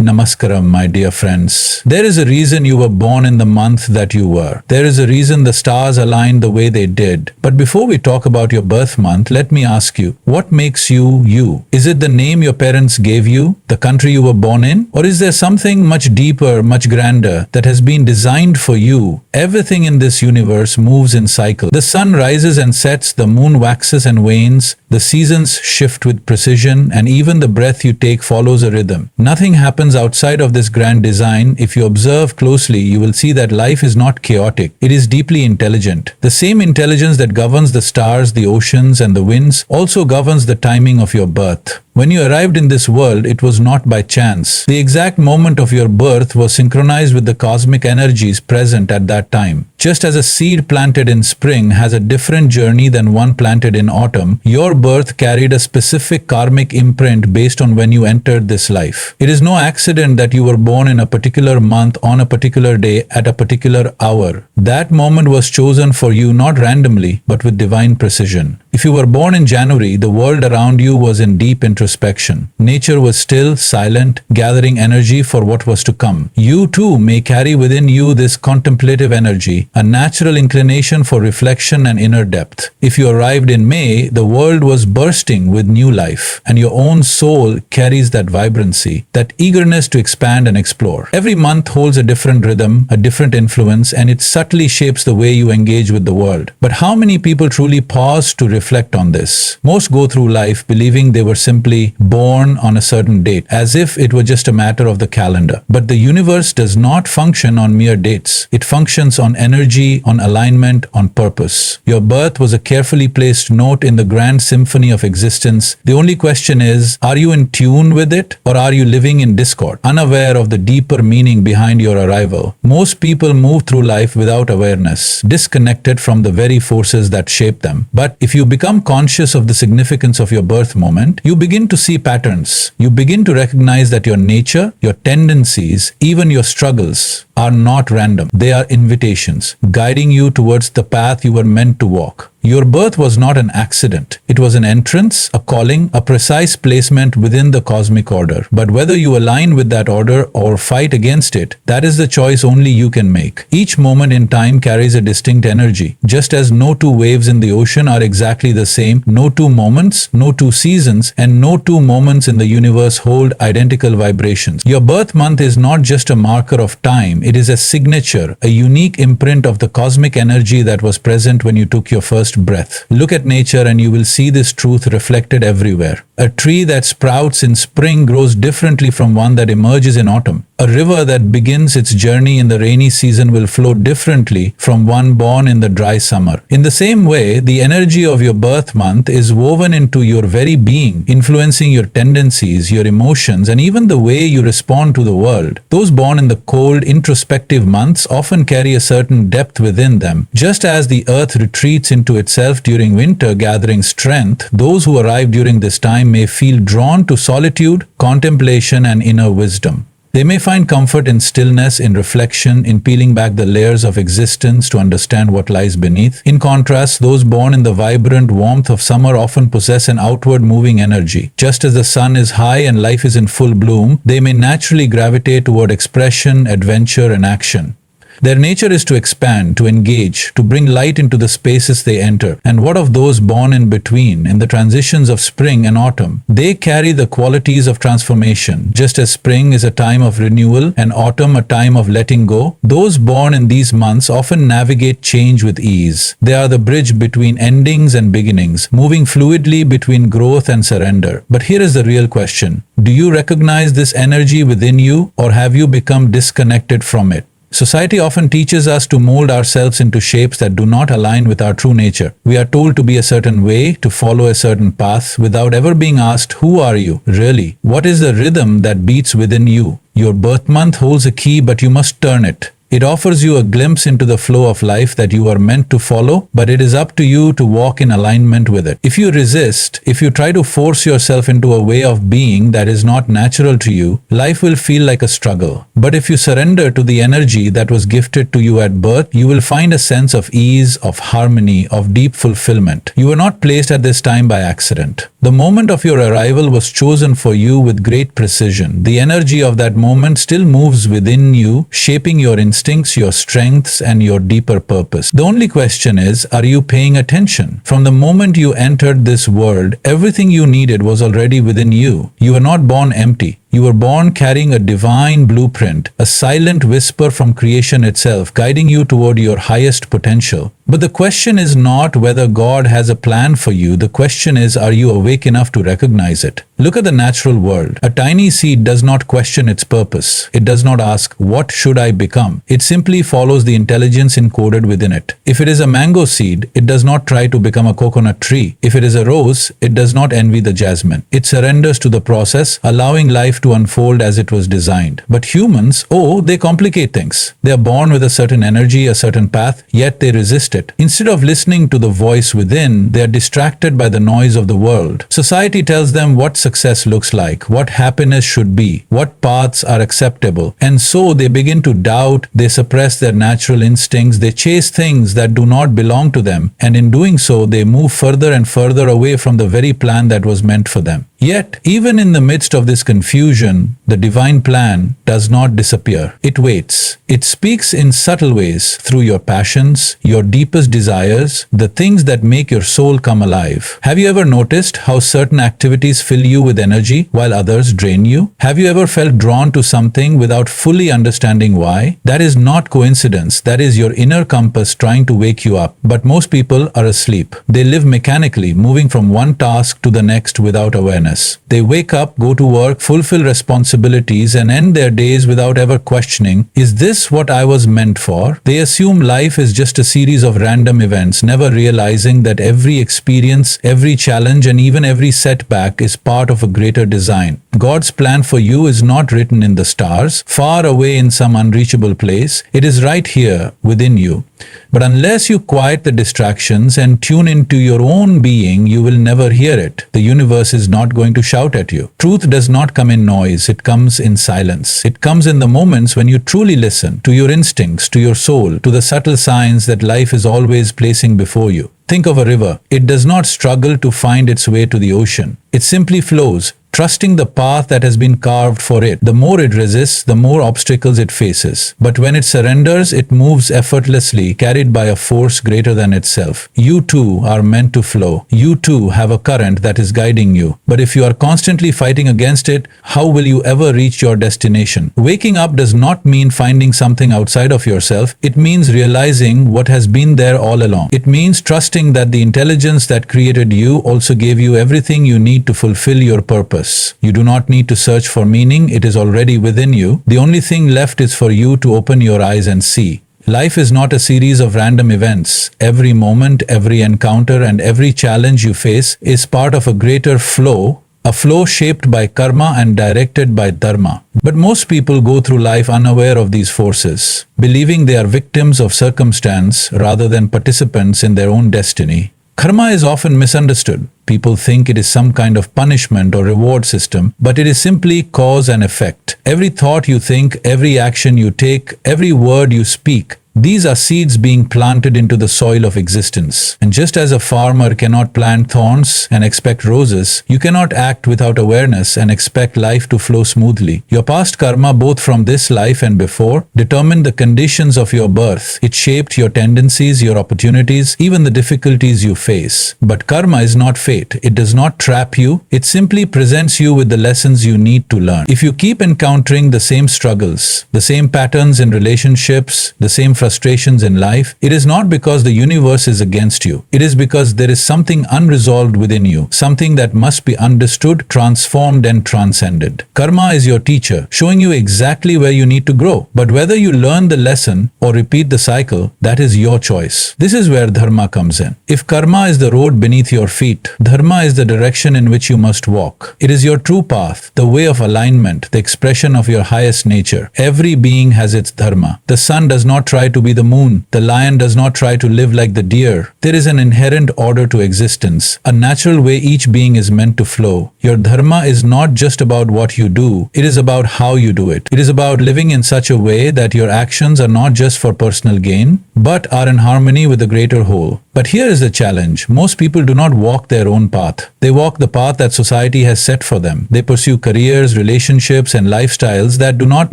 Namaskaram, my dear friends. There is a reason you were born in the month that you were. There is a reason the stars aligned the way they did. But before we talk about your birth month, let me ask you, what makes you you? Is it the name your parents gave you? The country you were born in? Or is there something much deeper, much grander that has been designed for you? Everything in this universe moves in cycles. The sun rises and sets, the moon waxes and wanes, the seasons shift with precision, and even the breath you take follows a rhythm. Nothing happens outside of this grand design. If you observe closely, you will see that life is not chaotic. It is deeply intelligent. The same intelligence that governs the stars, the oceans, and the winds also governs the timing of your birth. When you arrived in this world, it was not by chance. The exact moment of your birth was synchronized with the cosmic energies present at that time. Just as a seed planted in spring has a different journey than one planted in autumn, your birth carried a specific karmic imprint based on when you entered this life. It is no accident that you were born in a particular month, on a particular day, at a particular hour. That moment was chosen for you not randomly, but with divine precision. If you were born in January, the world around you was in deep introspection. Nature was still, silent, gathering energy for what was to come. You too may carry within you this contemplative energy, a natural inclination for reflection and inner depth. If you arrived in May, the world was bursting with new life, and your own soul carries that vibrancy, that eagerness to expand and explore. Every month holds a different rhythm, a different influence, and it subtly shapes the way you engage with the world. But how many people truly pause to reflect on this? Most go through life believing they were simply born on a certain date, as if it were just a matter of the calendar. But the universe does not function on mere dates. It functions on energy, on alignment, on purpose. Your birth was a carefully placed note in the grand symphony of existence. The only question is, are you in tune with it, or are you living in discord, unaware of the deeper meaning behind your arrival? Most people move through life without awareness, disconnected from the very forces that shape them. But if you become conscious of the significance of your birth moment, you begin to see patterns. You begin to recognize that your nature, your tendencies, even your struggles are not random. They are invitations, guiding you towards the path you were meant to walk. Your birth was not an accident. It was an entrance, a calling, a precise placement within the cosmic order. But whether you align with that order or fight against it, that is the choice only you can make. Each moment in time carries a distinct energy. Just as no two waves in the ocean are exactly the same, no two moments, no two seasons, and no two moments in the universe hold identical vibrations. Your birth month is not just a marker of time. It is a signature, a unique imprint of the cosmic energy that was present when you took your first breath. Look at nature and you will see this truth reflected everywhere. A tree that sprouts in spring grows differently from one that emerges in autumn. A river that begins its journey in the rainy season will flow differently from one born in the dry summer. In the same way, the energy of your birth month is woven into your very being, influencing your tendencies, your emotions, and even the way you respond to the world. Those born in the cold, introspective months often carry a certain depth within them. Just as the earth retreats into itself during winter, gathering strength, those who arrive during this time may feel drawn to solitude, contemplation, and inner wisdom. They may find comfort in stillness, in reflection, in peeling back the layers of existence to understand what lies beneath. In contrast, those born in the vibrant warmth of summer often possess an outward moving energy. Just as the sun is high and life is in full bloom, they may naturally gravitate toward expression, adventure, and action. Their nature is to expand, to engage, to bring light into the spaces they enter. And what of those born in between, in the transitions of spring and autumn? They carry the qualities of transformation. Just as spring is a time of renewal and autumn a time of letting go, those born in these months often navigate change with ease. They are the bridge between endings and beginnings, moving fluidly between growth and surrender. But here is the real question. Do you recognize this energy within you, or have you become disconnected from it? Society often teaches us to mold ourselves into shapes that do not align with our true nature. We are told to be a certain way, to follow a certain path, without ever being asked, who are you, really? What is the rhythm that beats within you? Your birth month holds a key, but you must turn it. It offers you a glimpse into the flow of life that you are meant to follow, but it is up to you to walk in alignment with it. If you resist, if you try to force yourself into a way of being that is not natural to you, life will feel like a struggle. But if you surrender to the energy that was gifted to you at birth, you will find a sense of ease, of harmony, of deep fulfillment. You were not placed at this time by accident. The moment of your arrival was chosen for you with great precision. The energy of that moment still moves within you, shaping your instincts, your strengths, and your deeper purpose. The only question is, are you paying attention? From the moment you entered this world, everything you needed was already within you. You were not born empty. You were born carrying a divine blueprint, a silent whisper from creation itself, guiding you toward your highest potential. But the question is not whether God has a plan for you. The question is, are you awake enough to recognize it? Look at the natural world. A tiny seed does not question its purpose. It does not ask, what should I become? It simply follows the intelligence encoded within it. If it is a mango seed, it does not try to become a coconut tree. If it is a rose, it does not envy the jasmine. It surrenders to the process, allowing life to unfold as it was designed. But humans, they complicate things. They are born with a certain energy, a certain path, yet they resist it. Instead of listening to the voice within, they are distracted by the noise of the world. Society tells them what success looks like, what happiness should be, what paths are acceptable. And so they begin to doubt, they suppress their natural instincts, they chase things that do not belong to them, and in doing so, they move further and further away from the very plan that was meant for them. Yet, even in the midst of this confusion, the divine plan does not disappear. It waits. It speaks in subtle ways through your passions, your deepest desires, the things that make your soul come alive. Have you ever noticed how certain activities fill you with energy while others drain you? Have you ever felt drawn to something without fully understanding why? That is not coincidence. That is your inner compass trying to wake you up. But most people are asleep. They live mechanically, moving from one task to the next without awareness. They wake up, go to work, fulfill responsibilities, and end their days without ever questioning, is this what I was meant for? They assume life is just a series of random events, never realizing that every experience, every challenge, and even every setback is part of a greater design. God's plan for you is not written in the stars, far away in some unreachable place. It is right here within you. But unless you quiet the distractions and tune into your own being, you will never hear it. The universe is not going to shout at you. Truth does not come in noise, it comes in silence. It comes in the moments when you truly listen to your instincts, to your soul, to the subtle signs that life is always placing before you. Think of a river. It does not struggle to find its way to the ocean. It simply flows, trusting the path that has been carved for it. The more it resists, the more obstacles it faces. But when it surrenders, it moves effortlessly, carried by a force greater than itself. You too are meant to flow. You too have a current that is guiding you. But if you are constantly fighting against it, how will you ever reach your destination? Waking up does not mean finding something outside of yourself. It means realizing what has been there all along. It means trusting that the intelligence that created you also gave you everything you need to fulfill your purpose. You do not need to search for meaning, it is already within you. The only thing left is for you to open your eyes and see. Life is not a series of random events. Every moment, every encounter, and every challenge you face is part of a greater flow, a flow shaped by karma and directed by dharma. But most people go through life unaware of these forces, believing they are victims of circumstance rather than participants in their own destiny. Karma is often misunderstood. People think it is some kind of punishment or reward system, but it is simply cause and effect. Every thought you think, every action you take, every word you speak, these are seeds being planted into the soil of existence. And just as a farmer cannot plant thorns and expect roses, you cannot act without awareness and expect life to flow smoothly. Your past karma, both from this life and before, determined the conditions of your birth. It shaped your tendencies, your opportunities, even the difficulties you face. But karma is not fate. It does not trap you. It simply presents you with the lessons you need to learn. If you keep encountering the same struggles, the same patterns in relationships, the same frustrations in life, it is not because the universe is against you. It is because there is something unresolved within you, something that must be understood, transformed, and transcended. Karma is your teacher, showing you exactly where you need to grow. But whether you learn the lesson or repeat the cycle, that is your choice. This is where dharma comes in. If karma is the road beneath your feet, dharma is the direction in which you must walk. It is your true path, the way of alignment, the expression of your highest nature. Every being has its dharma. The sun does not try to be the moon. The lion does not try to live like the deer. There is an inherent order to existence, a natural way each being is meant to flow. Your dharma is not just about what you do, it is about how you do it. It is about living in such a way that your actions are not just for personal gain, but are in harmony with the greater whole. But here is the challenge. Most people do not walk their own path. They walk the path that society has set for them. They pursue careers, relationships, and lifestyles that do not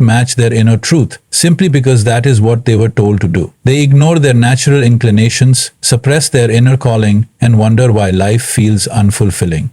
match their inner truth, simply because that is what they were told to do. They ignore their natural inclinations, suppress their inner calling, and wonder why life feels unfulfilling.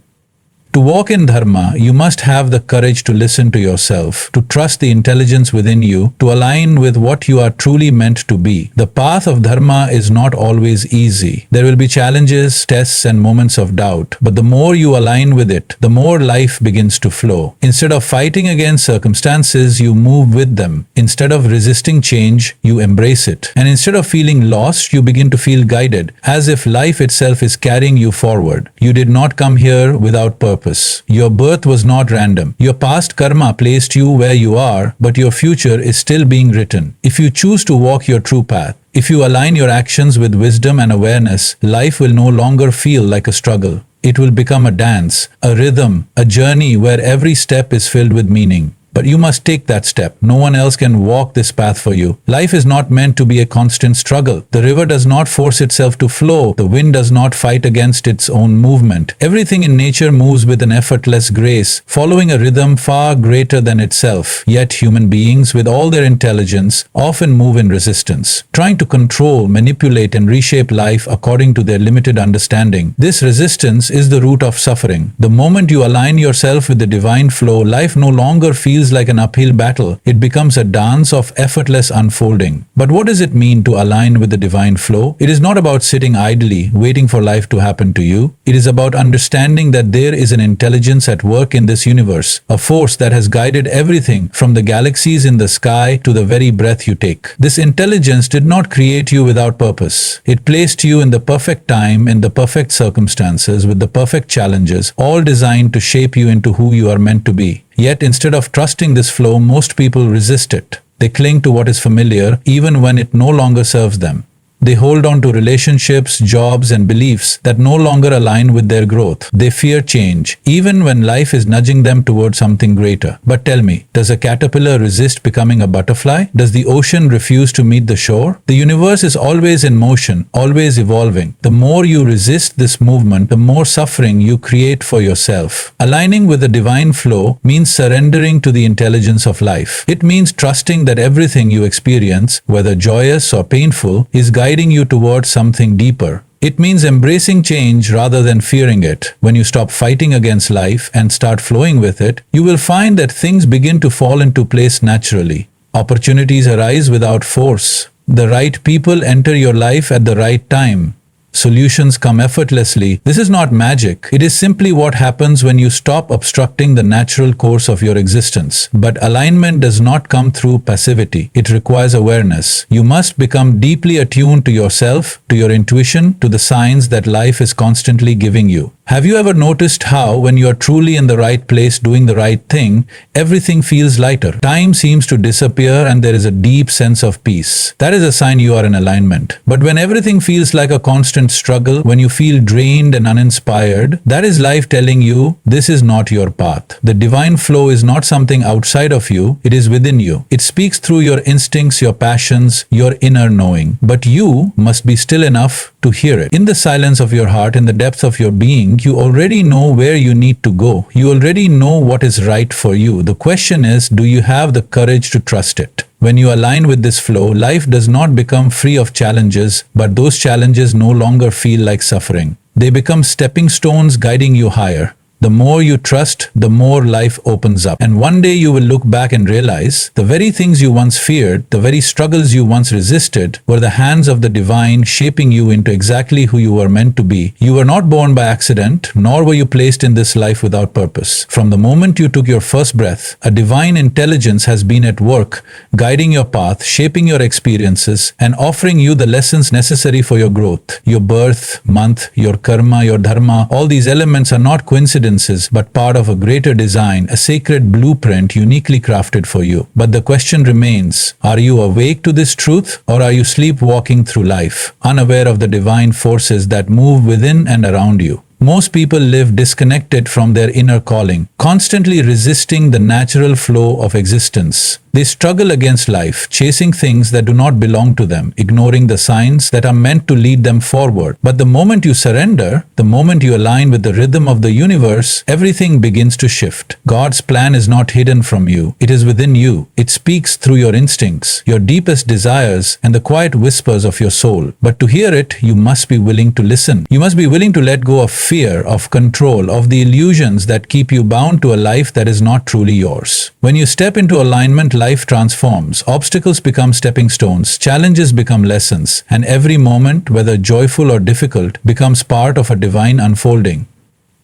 To walk in dharma, you must have the courage to listen to yourself, to trust the intelligence within you, to align with what you are truly meant to be. The path of dharma is not always easy. There will be challenges, tests, and moments of doubt. But the more you align with it, the more life begins to flow. Instead of fighting against circumstances, you move with them. Instead of resisting change, you embrace it. And instead of feeling lost, you begin to feel guided, as if life itself is carrying you forward. You did not come here without purpose. Your birth was not random. Your past karma placed you where you are, but your future is still being written. If you choose to walk your true path, if you align your actions with wisdom and awareness, life will no longer feel like a struggle. It will become a dance, a rhythm, a journey where every step is filled with meaning. But you must take that step. No one else can walk this path for you. Life is not meant to be a constant struggle. The river does not force itself to flow. The wind does not fight against its own movement. Everything in nature moves with an effortless grace, following a rhythm far greater than itself. Yet human beings, with all their intelligence, often move in resistance, trying to control, manipulate, and reshape life according to their limited understanding. This resistance is the root of suffering. The moment you align yourself with the divine flow, life no longer feels like an uphill battle. It becomes a dance of effortless unfolding. But what does it mean to align with the divine flow? It is not about sitting idly, waiting for life to happen to you. It is about understanding that there is an intelligence at work in this universe, a force that has guided everything from the galaxies in the sky to the very breath you take. This intelligence did not create you without purpose. It placed you in the perfect time, in the perfect circumstances, with the perfect challenges, all designed to shape you into who you are meant to be. Yet instead of trusting this flow, most people resist it. They cling to what is familiar, even when it no longer serves them. They hold on to relationships, jobs, and beliefs that no longer align with their growth. They fear change, even when life is nudging them toward something greater. But tell me, does a caterpillar resist becoming a butterfly? Does the ocean refuse to meet the shore? The universe is always in motion, always evolving. The more you resist this movement, the more suffering you create for yourself. Aligning with the divine flow means surrendering to the intelligence of life. It means trusting that everything you experience, whether joyous or painful, is guided you towards something deeper. It means embracing change rather than fearing it. When you stop fighting against life and start flowing with it, you will find that things begin to fall into place naturally. Opportunities arise without force. The right people enter your life at the right time. Solutions come effortlessly. This is not magic. It is simply what happens when you stop obstructing the natural course of your existence. But alignment does not come through passivity. It requires awareness. You must become deeply attuned to yourself, to your intuition, to the signs that life is constantly giving you. Have you ever noticed how, when you are truly in the right place doing the right thing, everything feels lighter? Time seems to disappear and there is a deep sense of peace. That is a sign you are in alignment. But when everything feels like a constant struggle, when you feel drained and uninspired, that is life telling you this is not your path. The divine flow is not something outside of you, it is within you. It speaks through your instincts, your passions, your inner knowing. But you must be still enough to hear it. In the silence of your heart, in the depths of your being, you already know where you need to go. You already know what is right for you. The question is, do you have the courage to trust it? When you align with this flow, life does not become free of challenges, but those challenges no longer feel like suffering. They become stepping stones guiding you higher. The more you trust, the more life opens up. And one day you will look back and realize the very things you once feared, the very struggles you once resisted, were the hands of the divine shaping you into exactly who you were meant to be. You were not born by accident, nor were you placed in this life without purpose. From the moment you took your first breath, a divine intelligence has been at work, guiding your path, shaping your experiences, and offering you the lessons necessary for your growth. Your birth, month, your karma, your dharma, all these elements are not coincidences, but part of a greater design, a sacred blueprint uniquely crafted for you. But the question remains, are you awake to this truth, or are you sleepwalking through life, unaware of the divine forces that move within and around you? Most people live disconnected from their inner calling, constantly resisting the natural flow of existence. They struggle against life, chasing things that do not belong to them, ignoring the signs that are meant to lead them forward. But the moment you surrender, the moment you align with the rhythm of the universe, everything begins to shift. God's plan is not hidden from you. It is within you. It speaks through your instincts, your deepest desires, and the quiet whispers of your soul. But to hear it, you must be willing to listen. You must be willing to let go of fear, of control, of the illusions that keep you bound to a life that is not truly yours. When you step into alignment, life transforms. Obstacles become stepping stones, challenges become lessons, and every moment, whether joyful or difficult, becomes part of a divine unfolding.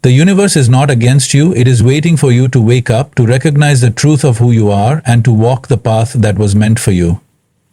The universe is not against you, it is waiting for you to wake up, to recognize the truth of who you are, and to walk the path that was meant for you.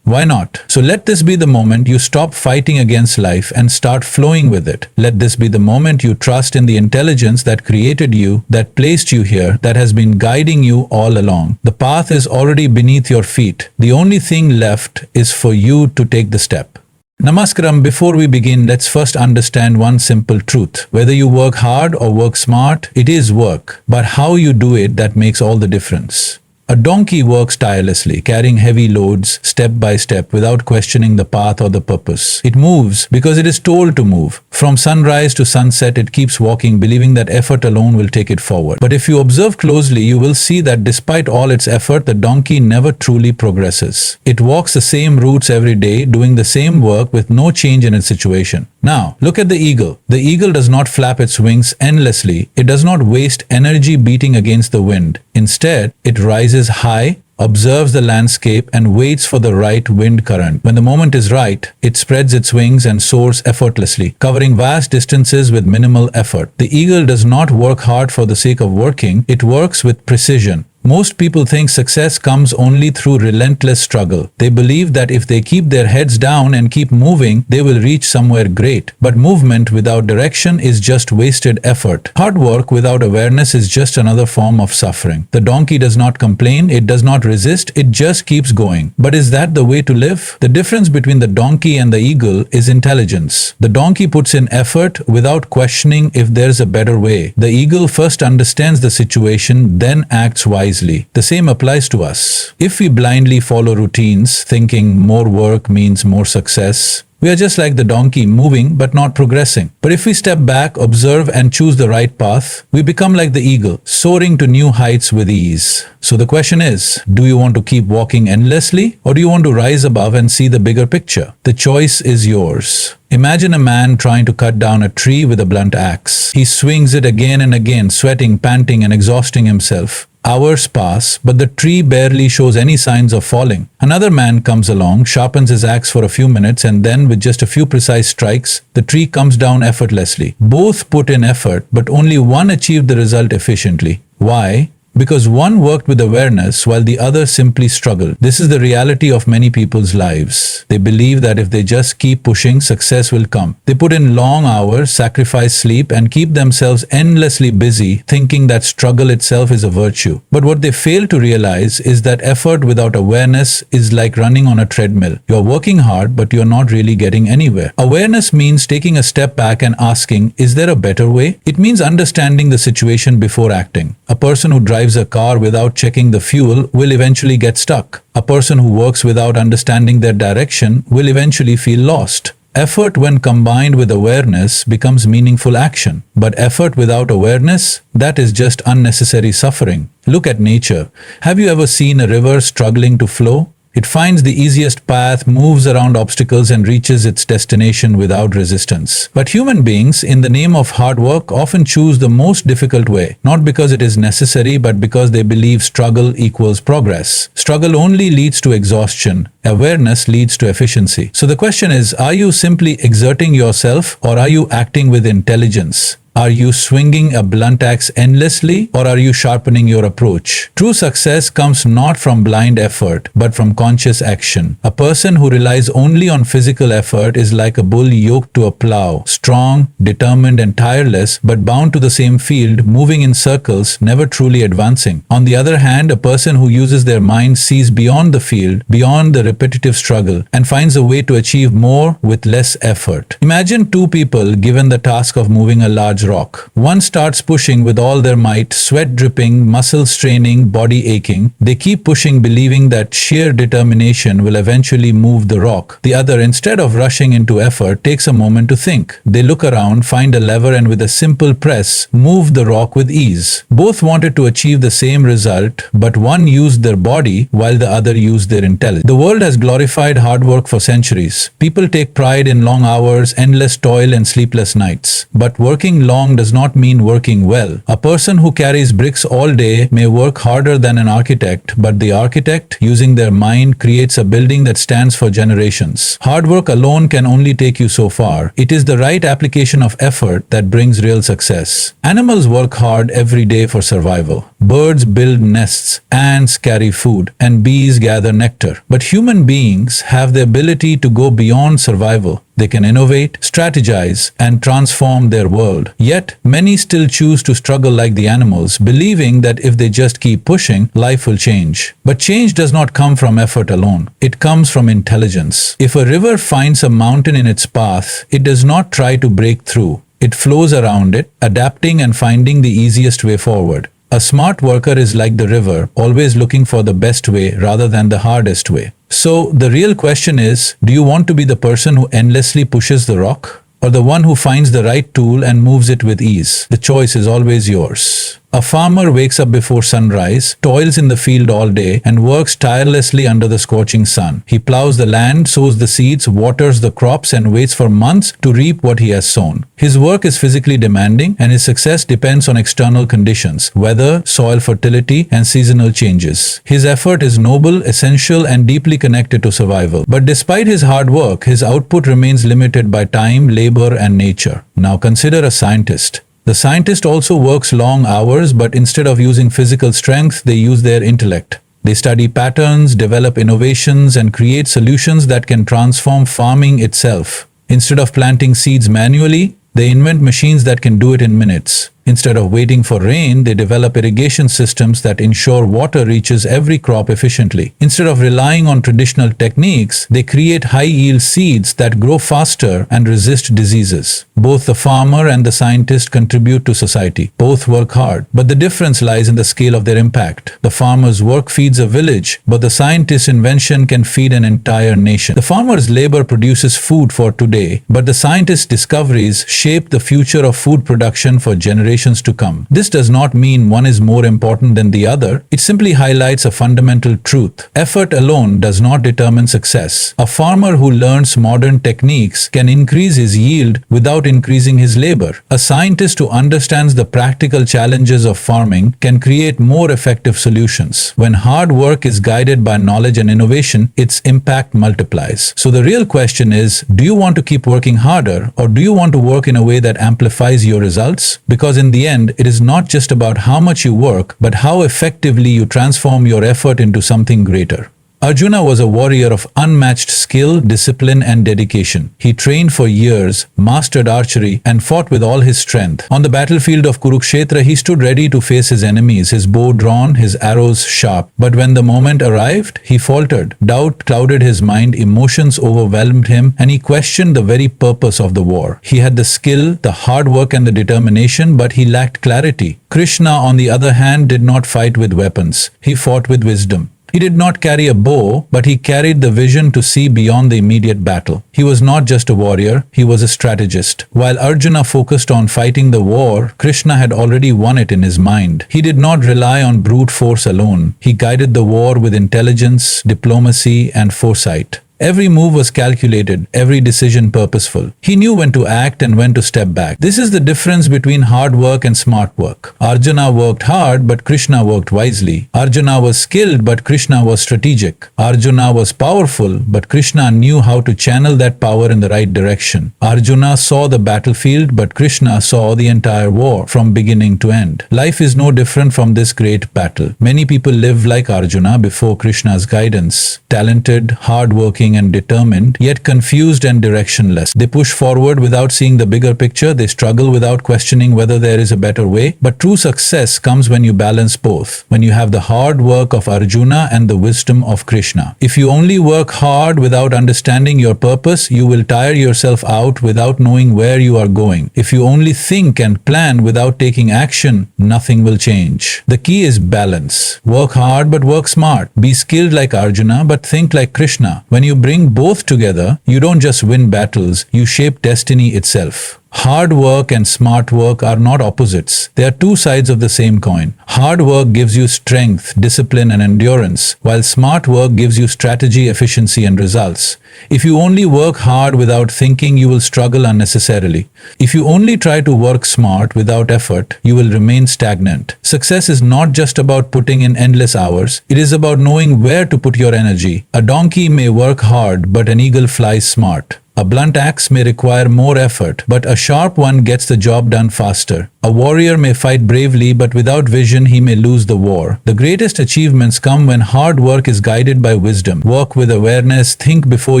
Why not? So let this be the moment you stop fighting against life and start flowing with it. Let this be the moment you trust in the intelligence that created you, that placed you here, that has been guiding you all along. The path is already beneath your feet. The only thing left is for you to take the step. Namaskaram. Before we begin, let's first understand one simple truth. Whether you work hard or work smart, it is work. But how you do it, that makes all the difference. A donkey works tirelessly, carrying heavy loads step by step without questioning the path or the purpose. It moves because it is told to move. From sunrise to sunset, it keeps walking, believing that effort alone will take it forward. But if you observe closely, you will see that despite all its effort, the donkey never truly progresses. It walks the same routes every day, doing the same work with no change in its situation. Now, look at the eagle. The eagle does not flap its wings endlessly. It does not waste energy beating against the wind. Instead, it rises high, observes the landscape, and waits for the right wind current. When the moment is right, it spreads its wings and soars effortlessly, covering vast distances with minimal effort. The eagle does not work hard for the sake of working, it works with precision. Most people think success comes only through relentless struggle. They believe that if they keep their heads down and keep moving, they will reach somewhere great. But movement without direction is just wasted effort. Hard work without awareness is just another form of suffering. The donkey does not complain, it does not resist, it just keeps going. But is that the way to live? The difference between the donkey and the eagle is intelligence. The donkey puts in effort without questioning if there's a better way. The eagle first understands the situation, then acts wisely. The same applies to us. If we blindly follow routines, thinking more work means more success, we are just like the donkey, moving but not progressing. But if we step back, observe, and choose the right path, we become like the eagle, soaring to new heights with ease. So the question is, do you want to keep walking endlessly, or do you want to rise above and see the bigger picture? The choice is yours. Imagine a man trying to cut down a tree with a blunt axe. He swings it again and again, sweating, panting, and exhausting himself. Hours pass, but the tree barely shows any signs of falling. Another man comes along, sharpens his axe for a few minutes, and then with just a few precise strikes, the tree comes down effortlessly. Both put in effort, but only one achieved the result efficiently. Why? Because one worked with awareness while the other simply struggled. This is the reality of many people's lives. They believe that if they just keep pushing, success will come. They put in long hours, sacrifice sleep, and keep themselves endlessly busy, thinking that struggle itself is a virtue. But what they fail to realize is that effort without awareness is like running on a treadmill. You're working hard, but you're not really getting anywhere. Awareness means taking a step back and asking, is there a better way? It means understanding the situation before acting. A person who drives a car without checking the fuel will eventually get stuck. A person who works without understanding their direction will eventually feel lost. Effort, when combined with awareness, becomes meaningful action. But effort without awareness, that is just unnecessary suffering. Look at nature. Have you ever seen a river struggling to flow? It finds the easiest path, moves around obstacles, and reaches its destination without resistance. But human beings, in the name of hard work, often choose the most difficult way, not because it is necessary, but because they believe struggle equals progress. Struggle only leads to exhaustion. Awareness leads to efficiency. So the question is, are you simply exerting yourself, or are you acting with intelligence? Are you swinging a blunt axe endlessly, or are you sharpening your approach? True success comes not from blind effort, but from conscious action. A person who relies only on physical effort is like a bull yoked to a plow, strong, determined, and tireless, but bound to the same field, moving in circles, never truly advancing. On the other hand, a person who uses their mind sees beyond the field, beyond the repetitive struggle, and finds a way to achieve more with less effort. Imagine two people given the task of moving a large rock. One starts pushing with all their might, sweat dripping, muscles straining, body aching. They keep pushing, believing that sheer determination will eventually move the rock. The other, instead of rushing into effort, takes a moment to think. They look around, find a lever, and with a simple press, move the rock with ease. Both wanted to achieve the same result, but one used their body while the other used their intelligence. The world has glorified hard work for centuries. People take pride in long hours, endless toil, and sleepless nights. But working long does not mean working well. A person who carries bricks all day may work harder than an architect, but the architect, using their mind, creates a building that stands for generations. Hard work alone can only take you so far. It is the right application of effort that brings real success. Animals work hard every day for survival. Birds build nests, ants carry food, and bees gather nectar. But human beings have the ability to go beyond survival. They can innovate, strategize, and transform their world. Yet, many still choose to struggle like the animals, believing that if they just keep pushing, life will change. But change does not come from effort alone. It comes from intelligence. If a river finds a mountain in its path, it does not try to break through. It flows around it, adapting and finding the easiest way forward. A smart worker is like the river, always looking for the best way rather than the hardest way. So, the real question is, do you want to be the person who endlessly pushes the rock, or the one who finds the right tool and moves it with ease? The choice is always yours. A farmer wakes up before sunrise, toils in the field all day, and works tirelessly under the scorching sun. He plows the land, sows the seeds, waters the crops, and waits for months to reap what he has sown. His work is physically demanding, and his success depends on external conditions, weather, soil fertility, and seasonal changes. His effort is noble, essential, and deeply connected to survival. But despite his hard work, his output remains limited by time, labor, and nature. Now consider a scientist. The scientist also works long hours, but instead of using physical strength, they use their intellect. They study patterns, develop innovations, and create solutions that can transform farming itself. Instead of planting seeds manually, they invent machines that can do it in minutes. Instead of waiting for rain, they develop irrigation systems that ensure water reaches every crop efficiently. Instead of relying on traditional techniques, they create high-yield seeds that grow faster and resist diseases. Both the farmer and the scientist contribute to society. Both work hard, but the difference lies in the scale of their impact. The farmer's work feeds a village, but the scientist's invention can feed an entire nation. The farmer's labor produces food for today, but the scientist's discoveries shape the future of food production for generations to come. This does not mean one is more important than the other. It simply highlights a fundamental truth. Effort alone does not determine success. A farmer who learns modern techniques can increase his yield without increasing his labor. A scientist who understands the practical challenges of farming can create more effective solutions. When hard work is guided by knowledge and innovation, its impact multiplies. So the real question is, do you want to keep working harder, or do you want to work in a way that amplifies your results? Because in the end, it is not just about how much you work, but how effectively you transform your effort into something greater. Arjuna was a warrior of unmatched skill, discipline, and dedication. He trained for years, mastered archery, and fought with all his strength. On the battlefield of Kurukshetra, he stood ready to face his enemies, his bow drawn, his arrows sharp. But when the moment arrived, he faltered. Doubt clouded his mind, emotions overwhelmed him, and he questioned the very purpose of the war. He had the skill, the hard work, and the determination, but he lacked clarity. Krishna, on the other hand, did not fight with weapons. He fought with wisdom. He did not carry a bow, but he carried the vision to see beyond the immediate battle. He was not just a warrior, he was a strategist. While Arjuna focused on fighting the war, Krishna had already won it in his mind. He did not rely on brute force alone. He guided the war with intelligence, diplomacy, and foresight. Every move was calculated, every decision purposeful. He knew when to act and when to step back. This is the difference between hard work and smart work. Arjuna worked hard, but Krishna worked wisely. Arjuna was skilled, but Krishna was strategic. Arjuna was powerful, but Krishna knew how to channel that power in the right direction. Arjuna saw the battlefield, but Krishna saw the entire war from beginning to end. Life is no different from this great battle. Many people live like Arjuna before Krishna's guidance. Talented, hard-working, and determined, yet confused and directionless. They push forward without seeing the bigger picture. They struggle without questioning whether there is a better way. But true success comes when you balance both, when you have the hard work of Arjuna and the wisdom of Krishna. If you only work hard without understanding your purpose, you will tire yourself out without knowing where you are going. If you only think and plan without taking action, nothing will change. The key is balance. Work hard but work smart. Be skilled like Arjuna but think like Krishna. When you bring both together, you don't just win battles, you shape destiny itself. Hard work and smart work are not opposites. They are two sides of the same coin. Hard work gives you strength, discipline, and endurance, while smart work gives you strategy, efficiency, and results. If you only work hard without thinking, you will struggle unnecessarily. If you only try to work smart without effort, you will remain stagnant. Success is not just about putting in endless hours. It is about knowing where to put your energy. A donkey may work hard, but an eagle flies smart. A blunt axe may require more effort, but a sharp one gets the job done faster. A warrior may fight bravely, but without vision he may lose the war. The greatest achievements come when hard work is guided by wisdom. Work with awareness, think before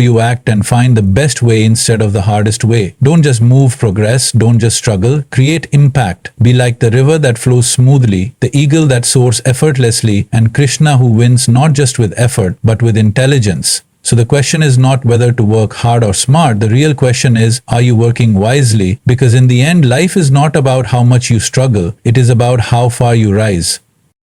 you act, and find the best way instead of the hardest way. Don't just move, progress. Don't just struggle. Create impact. Be like the river that flows smoothly, the eagle that soars effortlessly, and Krishna who wins not just with effort, but with intelligence. So the question is not whether to work hard or smart. The real question is, are you working wisely? Because in the end, life is not about how much you struggle. It is about how far you rise.